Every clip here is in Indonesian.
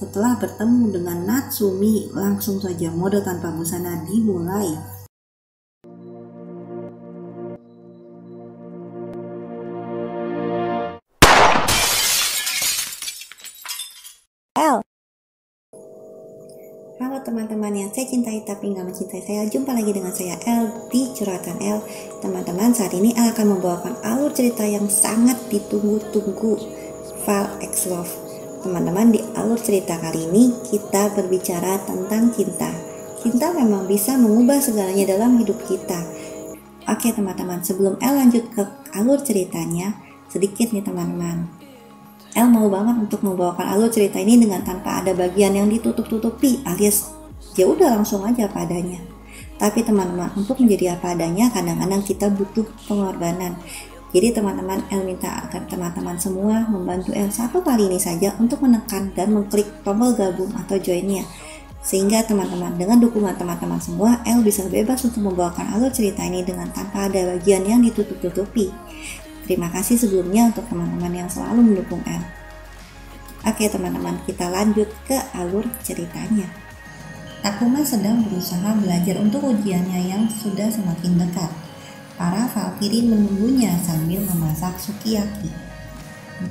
Setelah bertemu dengan Natsumi, langsung saja mode tanpa busana dimulai. Halo teman-teman yang saya cintai tapi nggak mencintai saya, jumpa lagi dengan saya El di Curhatan El. Teman-teman, saat ini El akan membawakan alur cerita yang sangat ditunggu-tunggu, Val X Love. Teman-teman, di alur cerita kali ini kita berbicara tentang cinta. Cinta memang bisa mengubah segalanya dalam hidup kita. Oke teman-teman, sebelum El lanjut ke alur ceritanya, sedikit nih teman-teman, El mau banget untuk membawakan alur cerita ini dengan tanpa ada bagian yang ditutup-tutupi, alias ya udah langsung aja apa adanya. Tapi teman-teman, untuk menjadi apa adanya kadang-kadang kita butuh pengorbanan. Jadi teman-teman, El minta agar teman-teman semua membantu El satu kali ini saja untuk menekan dan mengklik tombol gabung atau joinnya. Sehingga teman-teman, dengan dukungan teman-teman semua, El bisa bebas untuk membawakan alur cerita ini dengan tanpa ada bagian yang ditutup-tutupi. Terima kasih sebelumnya untuk teman-teman yang selalu mendukung El. Oke teman-teman, kita lanjut ke alur ceritanya. Takuma sedang berusaha belajar untuk ujiannya yang sudah semakin dekat. Para Valkyrie menunggunya sambil memasak sukiyaki.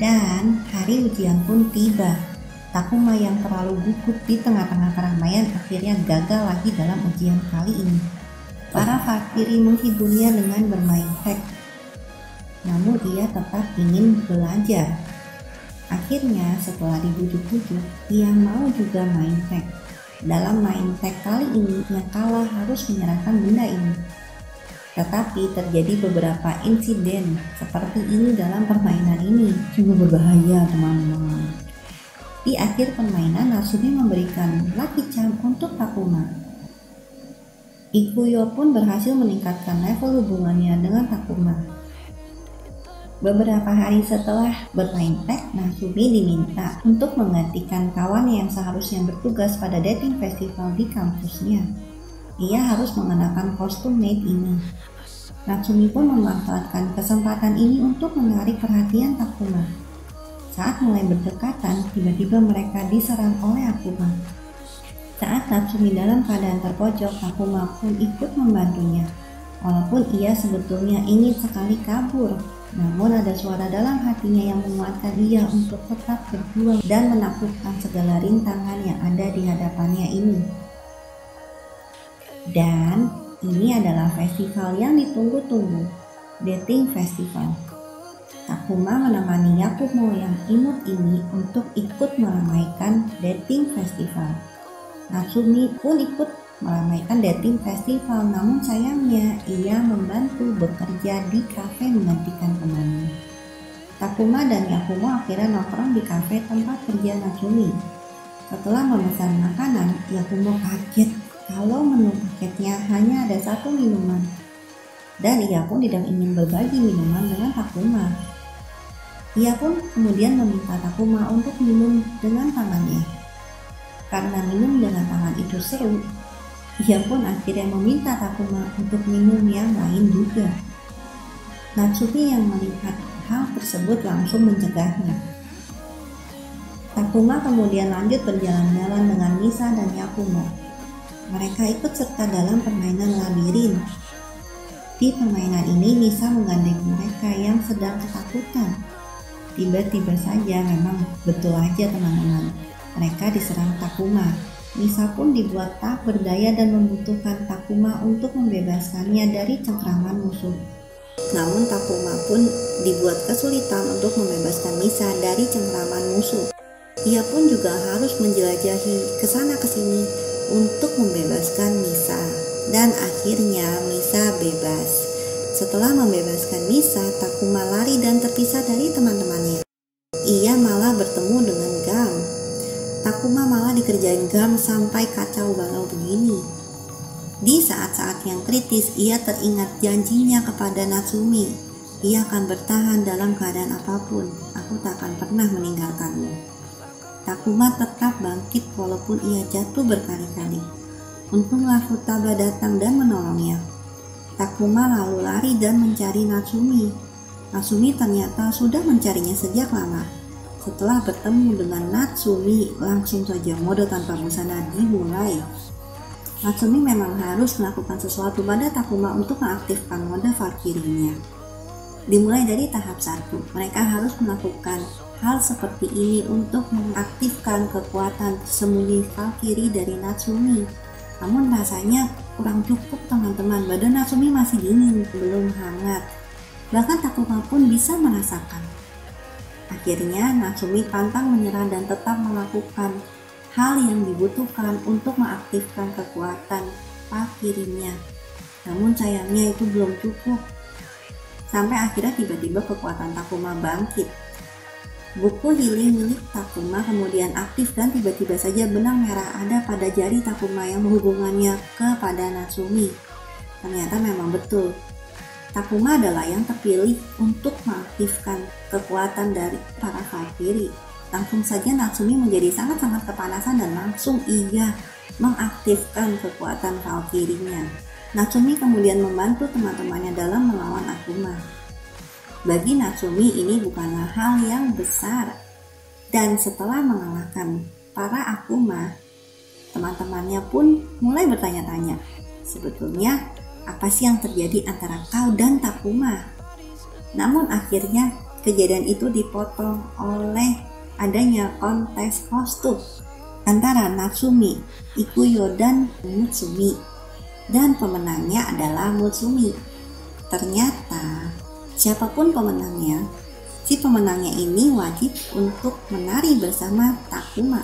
Dan hari ujian pun tiba. Takuma yang terlalu gugup di tengah-tengah keramaian akhirnya gagal lagi dalam ujian kali ini. Para Valkyrie menghiburnya dengan bermain tag. Namun ia tetap ingin belajar. Akhirnya setelah dibujuk-bujuk, ia mau juga main tag. Dalam main tag kali ini, yang kalah harus menyerahkan benda ini. Tetapi terjadi beberapa insiden seperti ini dalam permainan ini. Sungguh berbahaya teman-teman. Di akhir permainan, Natsumi memberikan Lucky Charm untuk Takuma. Ikuyo pun berhasil meningkatkan level hubungannya dengan Takuma. Beberapa hari setelah bermain tag, Natsumi diminta untuk menggantikan kawan yang seharusnya bertugas pada dating festival di kampusnya. Ia harus mengenakan kostum maid ini. Natsumi pun memanfaatkan kesempatan ini untuk menarik perhatian Takuma. Saat mulai berdekatan, tiba-tiba mereka diserang oleh Akuma. Saat Natsumi dalam keadaan terpojok, Takuma pun ikut membantunya. Walaupun ia sebetulnya ingin sekali kabur, namun ada suara dalam hatinya yang menguatkan dia untuk tetap berjuang dan menaklukkan segala rintangan yang ada di hadapannya ini. Dan ini adalah festival yang ditunggu-tunggu, dating festival. Takuma menemani Yakumo yang imut ini untuk ikut meramaikan dating festival. Natsumi pun ikut meramaikan dating festival, namun sayangnya ia membantu bekerja di kafe menggantikan temannya. Takuma dan Yakumo akhirnya nongkrong di kafe tempat kerja Natsumi. Setelah memesan makanan, Yakumo kaget kalau menu paketnya hanya ada satu minuman. Dan ia pun tidak ingin berbagi minuman dengan Takuma. Ia pun kemudian meminta Takuma untuk minum dengan tangannya. Karena minum dengan tangan itu seru, ia pun akhirnya meminta Takuma untuk minum yang lain juga. Natsumi yang melihat hal tersebut langsung mencegahnya. Takuma kemudian lanjut berjalan-jalan dengan Misa dan Yakumo. Mereka ikut serta dalam permainan labirin. Di permainan ini Misa menggandeng mereka yang sedang ketakutan. Tiba-tiba saja, memang betul aja teman-teman, mereka diserang Takuma. Misa pun dibuat tak berdaya dan membutuhkan Takuma untuk membebaskannya dari cengkraman musuh. Namun Takuma pun dibuat kesulitan untuk membebaskan Misa dari cengkraman musuh. Ia pun juga harus menjelajahi kesana kesini untuk membebaskan Misa. Dan akhirnya Misa bebas. Setelah membebaskan Misa, Takuma lari dan terpisah dari teman-temannya. Ia malah bertemu dengan Gam. Takuma malah dikerjain Gam sampai kacau balau begini. Di saat-saat yang kritis, ia teringat janjinya kepada Natsumi. Ia akan bertahan dalam keadaan apapun. Aku tak akan pernah meninggalkanmu. Takuma tetap bangkit walaupun ia jatuh berkali-kali. Untunglah Futaba datang dan menolongnya. Takuma lalu lari dan mencari Natsumi. Natsumi ternyata sudah mencarinya sejak lama. Setelah bertemu dengan Natsumi, langsung saja mode tanpa busana dimulai. Natsumi memang harus melakukan sesuatu pada Takuma untuk mengaktifkan mode Valkyrie-nya. Dimulai dari tahap 1, mereka harus melakukan hal seperti ini untuk mengaktifkan kekuatan sembunyi Valkyrie dari Natsumi. Namun rasanya kurang cukup teman-teman, badan Natsumi masih dingin, belum hangat. Bahkan Takuma pun bisa merasakan. Akhirnya Natsumi pantang menyerah dan tetap melakukan hal yang dibutuhkan untuk mengaktifkan kekuatan Valkyrie-nya. Namun sayangnya itu belum cukup. Sampai akhirnya tiba-tiba kekuatan Takuma bangkit. Buku healing milik Takuma kemudian aktif dan tiba-tiba saja benang merah ada pada jari Takuma yang menghubungannya kepada Natsumi. Ternyata memang betul. Takuma adalah yang terpilih untuk mengaktifkan kekuatan dari para Valkyrie. Langsung saja Natsumi menjadi sangat-sangat kepanasan dan langsung ia mengaktifkan kekuatan Valkyrie-nya. Natsumi kemudian membantu teman-temannya dalam melawan Akuma. Bagi Natsumi ini bukanlah hal yang besar. Dan setelah mengalahkan para Akuma, teman-temannya pun mulai bertanya-tanya, sebetulnya apa sih yang terjadi antara kau dan Takuma? Namun akhirnya kejadian itu dipotong oleh adanya kontes kostum antara Natsumi, Ikuyo, dan Mutsumi. Dan pemenangnya adalah Mutsumi. Ternyata siapapun pemenangnya, si pemenangnya ini wajib untuk menari bersama Takuma.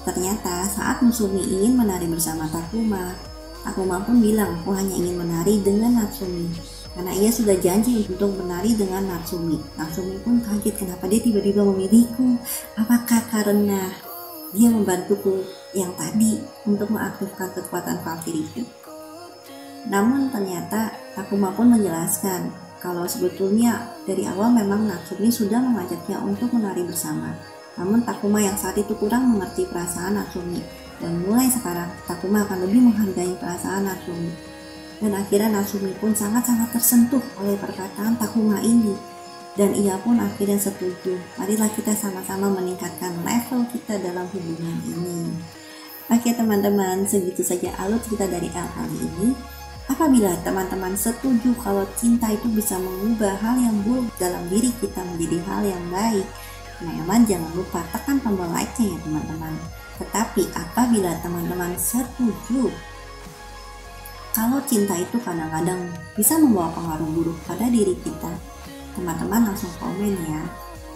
Ternyata saat Mutsumi ingin menari bersama Takuma pun bilang, aku hanya ingin menari dengan Natsumi. Karena ia sudah janji untuk menari dengan Natsumi. Natsumi pun kaget kenapa dia tiba-tiba memilihku. Apakah karena dia membantuku yang tadi untuk mengaktifkan kekuatan Valkyrie? Namun ternyata Takuma pun menjelaskan kalau sebetulnya dari awal memang Natsumi sudah mengajaknya untuk menari bersama. Namun Takuma yang saat itu kurang mengerti perasaan Natsumi. Dan mulai sekarang Takuma akan lebih menghargai perasaan Natsumi. Dan akhirnya Natsumi pun sangat-sangat tersentuh oleh perkataan Takuma ini. Dan ia pun akhirnya setuju. Marilah kita sama-sama meningkatkan level kita dalam hubungan ini. Oke teman-teman, segitu saja alur cerita dari El kali ini. Apabila teman-teman setuju kalau cinta itu bisa mengubah hal yang buruk dalam diri kita menjadi hal yang baik, teman-teman jangan lupa tekan tombol like-nya ya teman-teman. Tetapi apabila teman-teman setuju kalau cinta itu kadang-kadang bisa membawa pengaruh buruk pada diri kita, teman-teman langsung komen ya.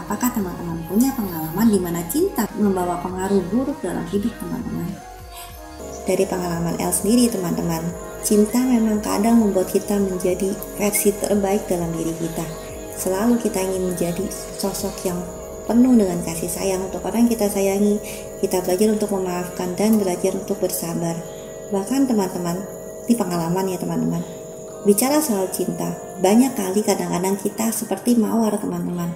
Apakah teman-teman punya pengalaman di mana cinta membawa pengaruh buruk dalam hidup teman-teman? Dari pengalaman El sendiri teman-teman, cinta memang kadang membuat kita menjadi versi terbaik dalam diri kita. Selalu kita ingin menjadi sosok yang penuh dengan kasih sayang untuk orang yang kita sayangi. Kita belajar untuk memaafkan dan belajar untuk bersabar. Bahkan teman-teman, di pengalaman ya teman-teman, bicara soal cinta, banyak kali kadang-kadang kita seperti mawar teman-teman,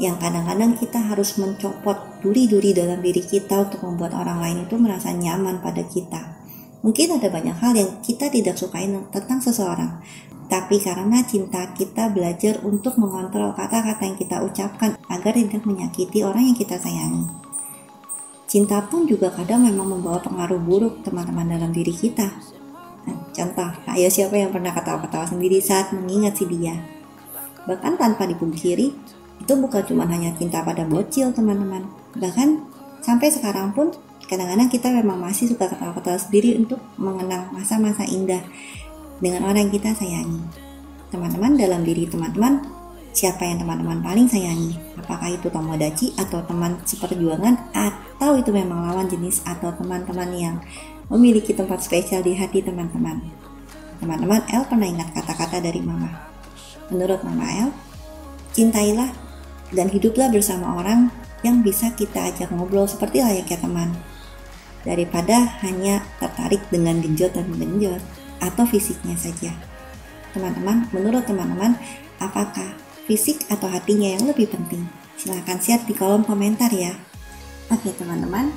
yang kadang-kadang kita harus mencopot duri-duri dalam diri kita untuk membuat orang lain itu merasa nyaman pada kita. Mungkin ada banyak hal yang kita tidak sukai tentang seseorang, tapi karena cinta kita belajar untuk mengontrol kata-kata yang kita ucapkan agar tidak menyakiti orang yang kita sayangi. Cinta pun juga kadang memang membawa pengaruh buruk teman-teman dalam diri kita. Nah, contoh, ayo siapa yang pernah ketawa-ketawa sendiri saat mengingat si dia? Bahkan tanpa dipungkiri, itu bukan cuma hanya cinta pada bocil teman-teman. Bahkan sampai sekarang pun kadang-kadang kita memang masih suka ketawa-ketawa sendiri untuk mengenang masa-masa indah dengan orang yang kita sayangi. Teman-teman, dalam diri teman-teman, siapa yang teman-teman paling sayangi? Apakah itu tomodachi atau teman seperjuangan, atau itu memang lawan jenis atau teman-teman yang memiliki tempat spesial di hati teman-teman? Teman-teman, El pernah ingat kata-kata dari Mama. Menurut Mama El, cintailah dan hiduplah bersama orang yang bisa kita ajak ngobrol seperti layaknya teman, daripada hanya tertarik dengan genjot dan genjot atau fisiknya saja. Teman-teman, menurut teman-teman, apakah fisik atau hatinya yang lebih penting? Silahkan share di kolom komentar ya. Oke teman-teman,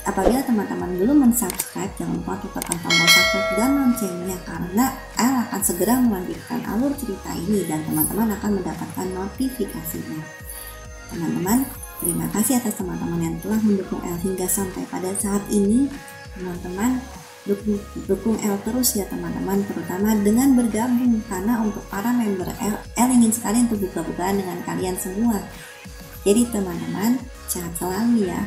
apabila teman-teman belum mensubscribe, jangan lupa untuk tekan tombol subscribe dan loncengnya, karena El akan segera melanjutkan alur cerita ini dan teman-teman akan mendapatkan notifikasinya. Teman-teman, terima kasih atas teman-teman yang telah mendukung El hingga sampai pada saat ini. Teman-teman, dukung El terus ya teman-teman, terutama dengan bergabung, karena untuk para member El ingin sekali untuk buka-bukaan dengan kalian semua. Jadi teman-teman, sehat selalu ya.